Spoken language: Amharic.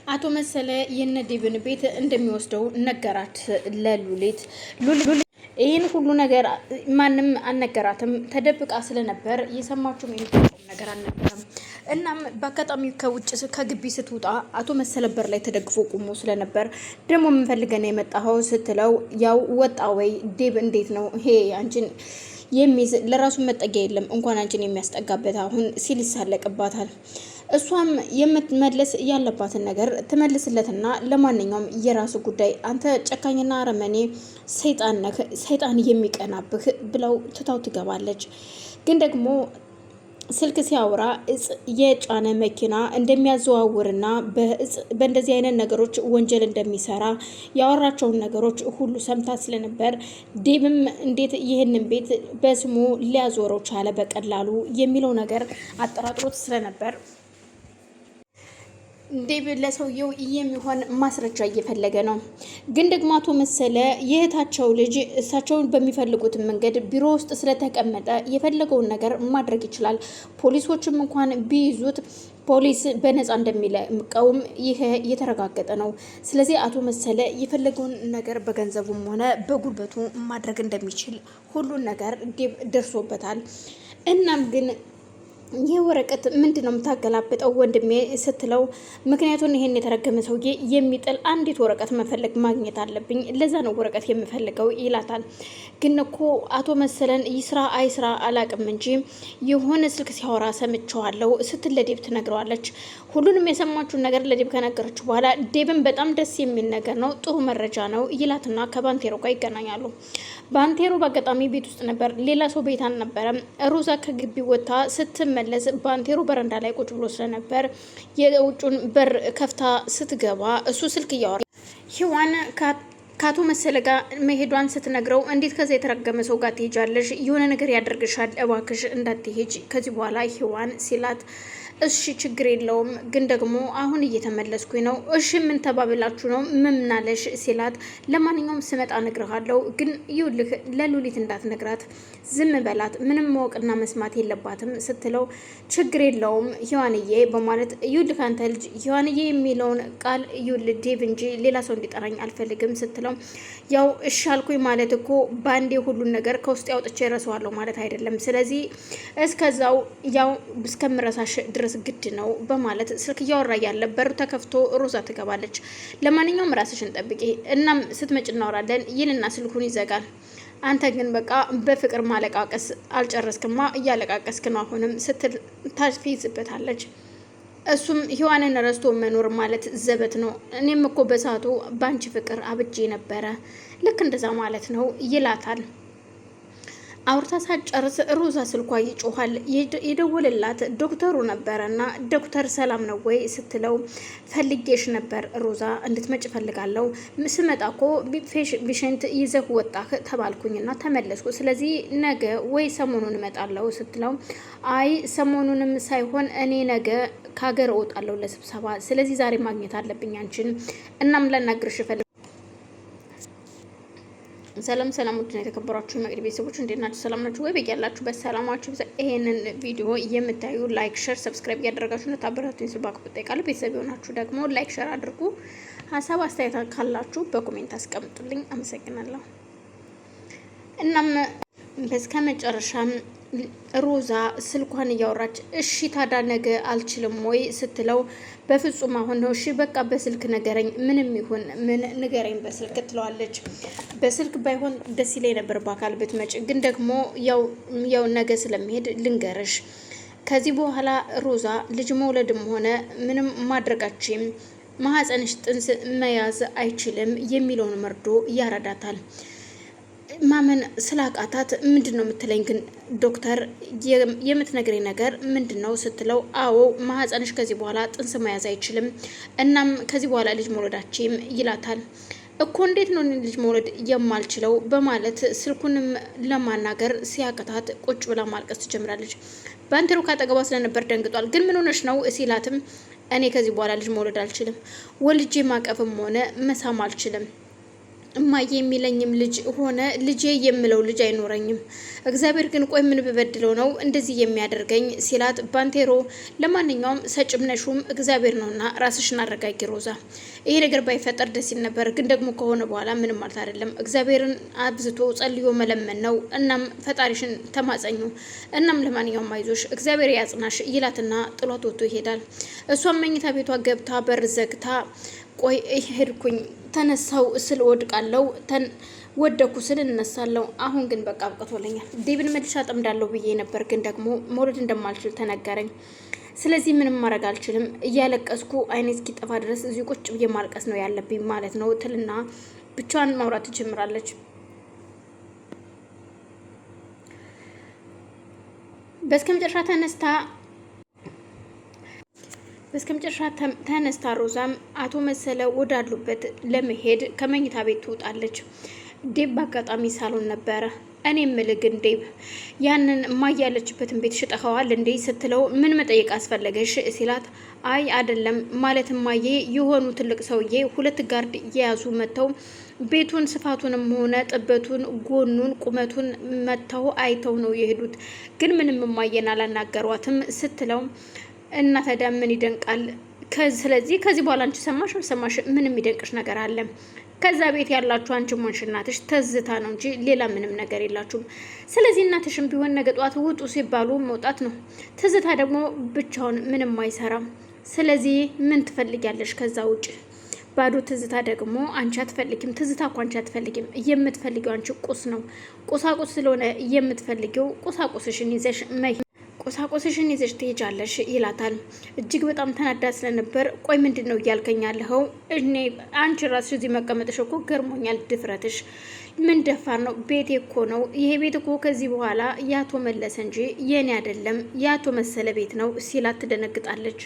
አቶ መሰለ የነዲብን ቤት እንደሚወስደው ነገራት ለሉሊት። ይህን ሁሉ ነገር ማንም አልነገራትም። ተደብቃ ስለነበር የሰማችው ነገር አልነበረም። እናም በአጋጣሚ ከውጭ ከግቢ ስትወጣ አቶ መሰለ በር ላይ ተደግፎ ቆሞ ስለነበር ደግሞ ምን ፈልገህ ነው የመጣኸው ስትለው ያው ወጣ ወይ ዴብ እንዴት ነው ይሄ አንቺን የሚይዝ ለራሱ መጠጊያ የለም እንኳን አንቺን የሚያስጠጋበት አሁን ሲል ይሳለቅባታል። እሷም የምትመለስ ያለባትን ነገር ትመልስለትና ለማንኛውም የራሱ ጉዳይ አንተ ጨካኝና አረመኔ ሰይጣን ነህ፣ ሰይጣን የሚቀናብህ ብለው ትታው ትገባለች። ግን ደግሞ ስልክ ሲያወራ እጽ የጫነ መኪና እንደሚያዘዋውርና በእንደዚህ አይነት ነገሮች ወንጀል እንደሚሰራ ያወራቸውን ነገሮች ሁሉ ሰምታ ስለነበር ዴብም እንዴት ይህንን ቤት በስሙ ሊያዞረው ቻለ በቀላሉ የሚለው ነገር አጠራጥሮት ስለነበር ዴብ ለሰውየው የሚሆን ማስረጃ እየፈለገ ነው። ግን ደግሞ አቶ መሰለ የእህታቸው ልጅ እሳቸውን በሚፈልጉት መንገድ ቢሮ ውስጥ ስለተቀመጠ የፈለገውን ነገር ማድረግ ይችላል። ፖሊሶችም እንኳን ቢይዙት ፖሊስ በነፃ እንደሚለቀውም ይሄ የተረጋገጠ ነው። ስለዚህ አቶ መሰለ የፈለገውን ነገር በገንዘቡም ሆነ በጉልበቱ ማድረግ እንደሚችል ሁሉን ነገር ዴብ ደርሶበታል። እናም ግን ይህ ወረቀት ምንድነው የምታገላብጠው ወንድሜ ስትለው ምክንያቱም ይሄን የተረገመ ሰውዬ የሚጥል አንዲት ወረቀት መፈለግ ማግኘት አለብኝ ለዛ ነው ወረቀት የምፈልገው ይላታል። ግን እኮ አቶ መሰለን ይስራ አይስራ አላቅም እንጂ የሆነ ስልክ ሲያወራ ሰምቸዋለሁ ስትል ለዴብ ትነግረዋለች። ሁሉንም የሰማችውን ነገር ለዴብ ከነገረችው በኋላ ዴብን በጣም ደስ የሚል ነገር ነው ጥሩ መረጃ ነው ይላትና ከባንቴሮ ጋር ይገናኛሉ። ባንቴሮ በአጋጣሚ ቤት ውስጥ ነበር፣ ሌላ ሰው ቤት አልነበረም። ሮዛ ከግቢ ወጥታ ስትመለስ ባንቴሮ በረንዳ ላይ ቁጭ ብሎ ስለነበር የውጩን በር ከፍታ ስትገባ እሱ ስልክ እያወራ ሂዋን ከአቶ መሰለ ጋር መሄዷን ስትነግረው እንዴት ከዛ የተረገመ ሰው ጋር ትሄጃለሽ? የሆነ ነገር ያደርግሻል፣ እባክሽ እንዳትሄጅ ከዚህ በኋላ ሂዋን ሲላት እሺ ችግር የለውም ግን ደግሞ አሁን እየተመለስኩኝ ነው። እሺ ምን ተባብላችሁ ነው ምናለሽ ሲላት ለማንኛውም ስመጣ እነግርሃለሁ ግን ይኸውልህ ለሉሊት እንዳትነግራት ዝም በላት ምንም ማወቅና መስማት የለባትም ስትለው ችግር የለውም ሂዋንዬ በማለት ይኸውልህ አንተ ልጅ ሂዋንዬ የሚለውን ቃል ይኸውልህ ዴቭ እንጂ ሌላ ሰው እንዲጠራኝ አልፈልግም ስትለው ያው እሺ አልኩኝ ማለት እኮ ባንዴ ሁሉን ነገር ከውስጥ ያውጥቼ እረሳዋለሁ ማለት አይደለም። ስለዚህ እስከዛው ያው እስከምረሳሽ ድረስ ግድ ነው በማለት ስልክ እያወራ ያለ በር ተከፍቶ ሮዛ ትገባለች። ለማንኛውም ራስሽን ጠብቂ እናም ስትመጭ እናወራለን ይልና ስልኩን ይዘጋል። አንተ ግን በቃ በፍቅር ማለቃቀስ አልጨረስክማ እያለቃቀስክ ነው አሁንም ስትል ታፊዝበታለች። እሱም ሂዋንን ረስቶ መኖር ማለት ዘበት ነው፣ እኔም እኮ በሰዓቱ ባንቺ ፍቅር አብጄ ነበረ ልክ እንደዛ ማለት ነው ይላታል። አውርታ ሳትጨርስ ሮዛ ስልኳ ይጮሃል። የደወለላት ዶክተሩ ነበረና ዶክተር ሰላም ነው ወይ ስትለው ፈልጌሽ ነበር ሮዛ እንድትመጭ ፈልጋለሁ ስመጣ እኮ ፔሸንት ይዘህ ወጣህ ተባልኩኝና ተመለስኩ ስለዚህ ነገ ወይ ሰሞኑን እመጣለሁ ስትለው አይ ሰሞኑንም ሳይሆን እኔ ነገ ከሀገር እወጣለሁ ለስብሰባ ስለዚህ ዛሬ ማግኘት አለብኝ አንቺን እናም ላናግርሽ ሰላም ሰላም ውድ ነው የተከበራችሁ የመቅዲ ቤተሰቦች እንዴት ናችሁ? ሰላም ናችሁ ወይ? በያላችሁበት ሰላማችሁ ይብዛ። ይሄንን ቪዲዮ የምታዩ ላይክ፣ ሼር፣ ሰብስክራይብ እያደረጋችሁ እንድታበረታቱኝ ስል በአክብሮት እጠይቃለሁ። ቤተሰብ የሆናችሁ ደግሞ ላይክ፣ ሼር አድርጉ። ሀሳብ አስተያየት ካላችሁ በኮሜንት አስቀምጡልኝ። አመሰግናለሁ። እናም በስከ መጨረሻም ሮዛ ስልኳን እያወራች እሺ ታዲያ ነገ አልችልም ወይ ስትለው በፍጹም አሁን ነው እሺ በቃ በስልክ ነገረኝ ምንም ይሁን ምን ንገረኝ በስልክ ትለዋለች። በስልክ ባይሆን ደስ ይለኝ ነበር በአካል ብትመጭ ግን ደግሞ ያው ነገ ስለሚሄድ ልንገርሽ ከዚህ በኋላ ሮዛ ልጅ መውለድም ሆነ ምንም ማድረጋችም ማህፀንሽ ጥንስ መያዝ አይችልም የሚለውን መርዶ ያረዳታል። ማመን ስላቃታት ምንድነው የምትለኝ ግን ዶክተር የምትነግረኝ ነገር ምንድነው ስትለው አዎ ማህፀንሽ ከዚህ በኋላ ጥንስ መያዝ አይችልም እናም ከዚህ በኋላ ልጅ መውለዳችም ይላታል። እኮ እንዴት ነው ልጅ መውለድ የማልችለው በማለት ስልኩንም ለማናገር ሲያቀታት ቁጭ ብላ ማልቀስ ትጀምራለች። ባንቴሮ ካጠገቧ ስለነበር ደንግጧል። ግን ምን ሆነሽ ነው ሲላትም እኔ ከዚህ በኋላ ልጅ መውለድ አልችልም፣ ወልጄ ማቀፍም ሆነ መሳም አልችልም እማዬ የሚለኝም ልጅ ሆነ ልጄ የምለው ልጅ አይኖረኝም። እግዚአብሔር ግን ቆይ ምን ብበድለው ነው እንደዚህ የሚያደርገኝ ሲላት፣ ባንቴሮ ለማንኛውም ሰጭም ነሹም እግዚአብሔር ነውና ራስሽን አረጋጊ ሮዛ። ይሄ ነገር ባይፈጠር ደስ ይል ነበር፣ ግን ደግሞ ከሆነ በኋላ ምንም ማለት አይደለም። እግዚአብሔርን አብዝቶ ጸልዮ መለመን ነው። እናም ፈጣሪሽን ተማጸኙ። እናም ለማንኛውም አይዞሽ እግዚአብሔር ያጽናሽ ይላትና ጥሏት ወጥቶ ይሄዳል። እሷም መኝታ ቤቷ ገብታ በር ዘግታ ቆይ ሄድኩኝ ተነሳው ስል ወድቃለው ወደኩ ስል እነሳለሁ። አሁን ግን በቃ አብቅቶልኛል። ዴብን መልሻ ጠምዳለሁ ብዬ ነበር፣ ግን ደግሞ መውለድ እንደማልችል ተነገረኝ። ስለዚህ ምንም ማድረግ አልችልም። እያለቀስኩ አይኔ እስኪጠፋ ድረስ እዚሁ ቁጭ ብዬ ማልቀስ ነው ያለብኝ ማለት ነው ትልና ብቻዋን ማውራት ትጀምራለች። በስከመጨረሻ ተነስታ ሮዛም አቶ መሰለ ወዳሉበት ለመሄድ ከመኝታ ቤት ትወጣለች። ዴብ በአጋጣሚ ሳሎን ነበረ። እኔ ምልህ ግን ዴብ ያንን እማዬ ያለችበትን ቤት ሽጠኸዋል እንዴ ስትለው ምን መጠየቅ አስፈለገሽ ሲላት፣ አይ አይደለም ማለት እማዬ የሆኑ ትልቅ ሰውዬ 2 ጋርድ እየያዙ መጥተው ቤቱን ስፋቱንም ሆነ ጥበቱን ጎኑን ቁመቱን መጥተው አይተው ነው የሄዱት። ግን ምንም እማዬን አላናገሯትም ስትለው እና ታዲያ ምን ይደንቃል? ስለዚህ ከዚህ በኋላ አንቺ ሰማሽ አልሰማሽ ምን የሚደንቅሽ ነገር አለ? ከዛ ቤት ያላችሁ አንቺ ሞንሽ እናትሽ ትዝታ ነው እንጂ ሌላ ምንም ነገር የላችሁም። ስለዚህ እናትሽም ቢሆን ነገ ጧት ውጡ ሲባሉ መውጣት ነው። ትዝታ ደግሞ ብቻውን ምንም አይሰራም። ስለዚህ ምን ትፈልጊያለሽ ከዛ ውጭ? ባዶ ትዝታ ደግሞ አንቺ አትፈልጊም። ትዝታ እኮ አንቺ አትፈልጊም። የምትፈልጊው አንቺ ቁስ ነው። ቁሳቁስ ስለሆነ የምትፈልጊው ቁሳቁስሽን ይዘሽ ቁሳቁስሽን ይዘሽ ትሄጃለሽ ይላታል። እጅግ በጣም ተናዳ ስለነበር ቆይ ምንድን ነው እያልከኝ ያለኸው? እኔ አንቺ ራስሽ እዚህ መቀመጥሽ እኮ ገርሞኛል። ድፍረትሽ ምን ደፋር ነው? ቤቴ እኮ ነው። ይሄ ቤት እኮ ከዚህ በኋላ ያቶ መለሰ እንጂ የኔ አይደለም፣ ያቶ መሰለ ቤት ነው ሲላት ትደነግጣለች።